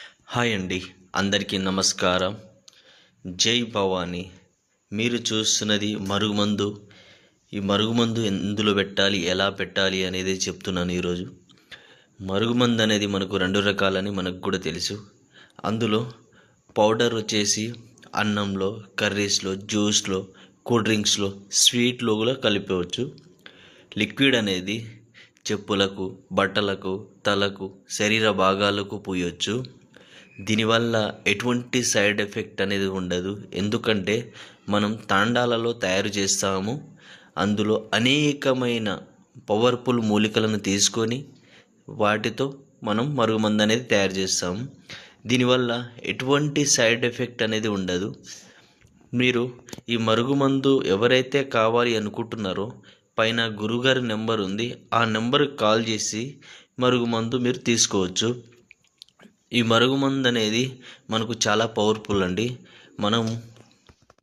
Hi అండి, అందరికీ నమస్కారం. జై భవానీ. మీరు చూస్తున్నది మరుగుమందు. ఈ మరుగుమందు ఎందులో పెట్టాలి, ఎలా పెట్టాలి అనేది చెప్తున్నాను ఈరోజు. మరుగుమందు అనేది మనకు రెండు రకాలని మనకు కూడా తెలుసు. అందులో పౌడర్ వచ్చేసి అన్నంలో, కర్రీస్లో, జ్యూస్లో, కూల్ డ్రింక్స్లో, స్వీట్లో కూడా కలిపవచ్చు. లిక్విడ్ అనేది చెప్పులకు, బట్టలకు, తలకు, శరీర భాగాలకు పూయొచ్చు. దీనివల్ల ఎటువంటి సైడ్ ఎఫెక్ట్ అనేది ఉండదు. ఎందుకంటే మనం తాండాలలో తయారు చేస్తాము. అందులో అనేకమైన పవర్ఫుల్ మూలికలను తీసుకొని వాటితో మనం మరుగుమందు అనేది తయారు చేస్తాము. దీనివల్ల ఎటువంటి సైడ్ ఎఫెక్ట్ అనేది ఉండదు. మీరు ఈ మరుగుమందు ఎవరైతే కావాలి అనుకుంటున్నారో పైన గురుగారి నెంబర్ ఉంది, ఆ నెంబర్కి కాల్ చేసి మరుగుమందు మీరు తీసుకోవచ్చు. ఈ మరుగుమందు అనేది మనకు చాలా పవర్ఫుల్ అండి. మనం